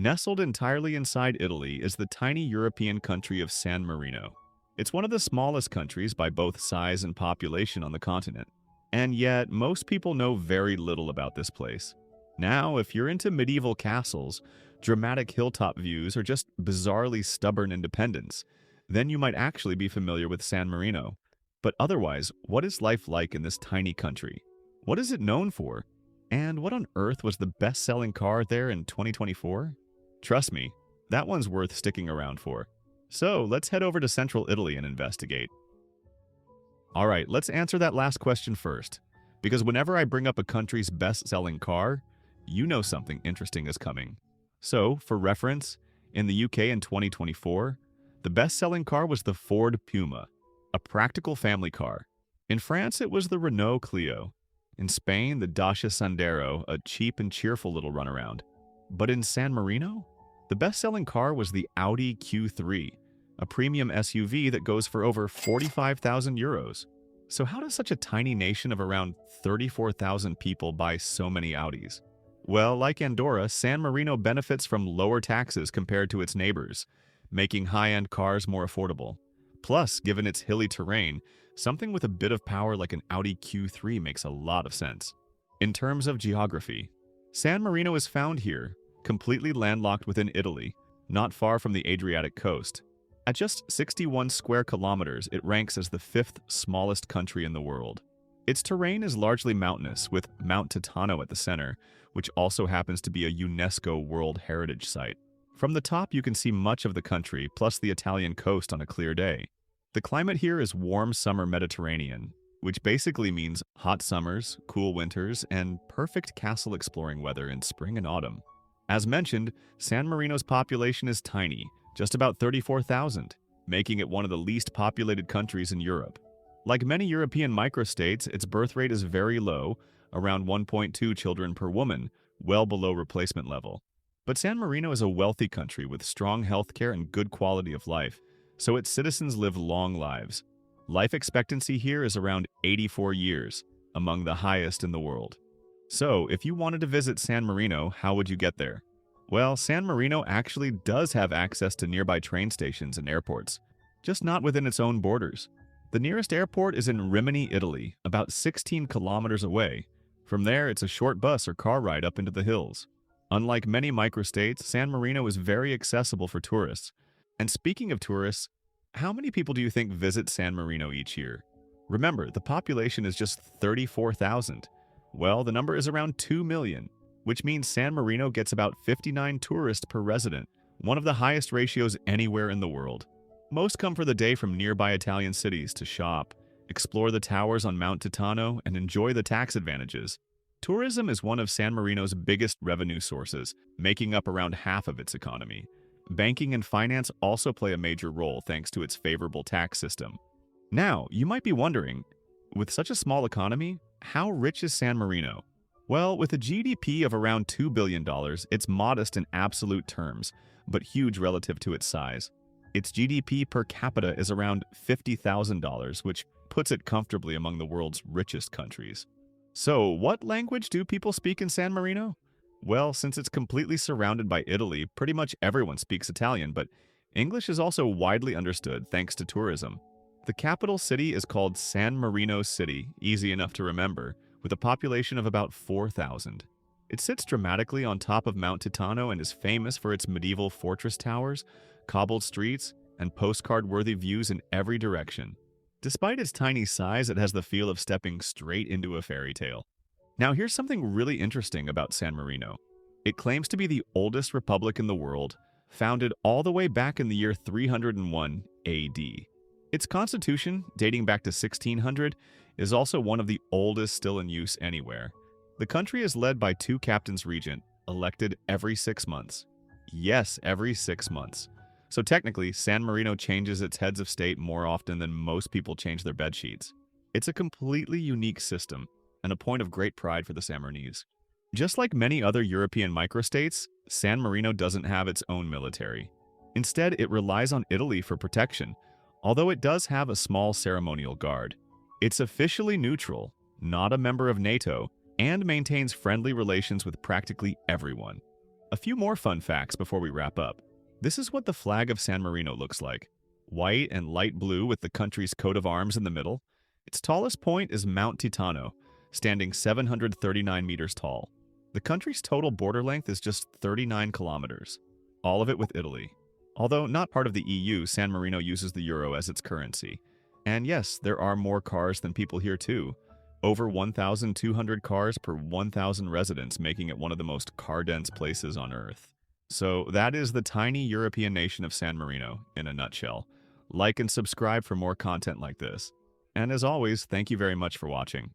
Nestled entirely inside Italy is the tiny European country of San Marino. It's one of the smallest countries by both size and population on the continent. And yet, most people know very little about this place. Now, if you're into medieval castles, dramatic hilltop views, or just bizarrely stubborn independence, then you might actually be familiar with San Marino. But otherwise, what is life like in this tiny country? What is it known for? And what on earth was the best-selling car there in 2024? Trust me, that one's worth sticking around for. So let's head over to central Italy and investigate. Alright, let's answer that last question first. Because whenever I bring up a country's best-selling car, you know something interesting is coming. So, for reference, in the UK in 2024, the best-selling car was the Ford Puma, a practical family car. In France, it was the Renault Clio. In Spain, the Dacia Sandero, a cheap and cheerful little runaround. But in San Marino, the best-selling car was the Audi Q3, a premium SUV that goes for over 45,000 euros. So how does such a tiny nation of around 34,000 people buy so many Audis? Well, like Andorra, San Marino benefits from lower taxes compared to its neighbors, making high-end cars more affordable. Plus, given its hilly terrain, something with a bit of power like an Audi Q3 makes a lot of sense. In terms of geography, San Marino is found here, completely landlocked within Italy, not far from the Adriatic coast. At just 61 square kilometers, it ranks as the fifth smallest country in the world. Its terrain is largely mountainous, with Mount Titano at the center, which also happens to be a UNESCO World Heritage Site. From the top, you can see much of the country, plus the Italian coast on a clear day. The climate here is warm summer Mediterranean, which basically means hot summers, cool winters, and perfect castle exploring weather in spring and autumn. As mentioned, San Marino's population is tiny, just about 34,000, making it one of the least populated countries in Europe. Like many European microstates, its birth rate is very low, around 1.2 children per woman, well below replacement level. But San Marino is a wealthy country with strong healthcare and good quality of life, so its citizens live long lives. Life expectancy here is around 84 years, among the highest in the world. So, if you wanted to visit San Marino, how would you get there? Well, San Marino actually does have access to nearby train stations and airports, just not within its own borders. The nearest airport is in Rimini, Italy, about 16 kilometers away. From there, it's a short bus or car ride up into the hills. Unlike many microstates, San Marino is very accessible for tourists. And speaking of tourists, how many people do you think visit San Marino each year? Remember, the population is just 34,000. Well, the number is around 2 million, which means San Marino gets about 59 tourists per resident, one of the highest ratios anywhere in the world. Most come for the day from nearby Italian cities to shop, explore the towers on Mount Titano, and enjoy the tax advantages. Tourism is one of San Marino's biggest revenue sources, making up around half of its economy. Banking and finance also play a major role thanks to its favorable tax system. Now, you might be wondering, with such a small economy, how rich is San Marino? Well, with a GDP of around $2 billion, it's modest in absolute terms, but huge relative to its size. Its GDP per capita is around $50,000, which puts it comfortably among the world's richest countries. So, what language do people speak in San Marino? Well, since it's completely surrounded by Italy, pretty much everyone speaks Italian, but English is also widely understood thanks to tourism. The capital city is called San Marino City, easy enough to remember, with a population of about 4,000. It sits dramatically on top of Mount Titano and is famous for its medieval fortress towers, cobbled streets, and postcard-worthy views in every direction. Despite its tiny size, it has the feel of stepping straight into a fairy tale. Now, here's something really interesting about San Marino. It claims to be the oldest republic in the world, founded all the way back in the year 301 AD. Its constitution, dating back to 1600, is also one of the oldest still in use anywhere. The country is led by two captains regent, elected every 6 months. Yes, every 6 months. So technically, San Marino changes its heads of state more often than most people change their bed sheets. It's a completely unique system, and a point of great pride for the San Marinese. Just like many other European microstates, San Marino doesn't have its own military. Instead, it relies on Italy for protection, although it does have a small ceremonial guard. It's officially neutral, not a member of NATO, and maintains friendly relations with practically everyone. A few more fun facts before we wrap up. This is what the flag of San Marino looks like. White and light blue with the country's coat of arms in the middle. Its tallest point is Mount Titano, standing 739 meters tall. The country's total border length is just 39 kilometers, all of it with Italy. Although not part of the EU, San Marino uses the euro as its currency. And yes, there are more cars than people here too. Over 1,200 cars per 1,000 residents, making it one of the most car-dense places on Earth. So that is the tiny European nation of San Marino in a nutshell. Like and subscribe for more content like this. And as always, thank you very much for watching.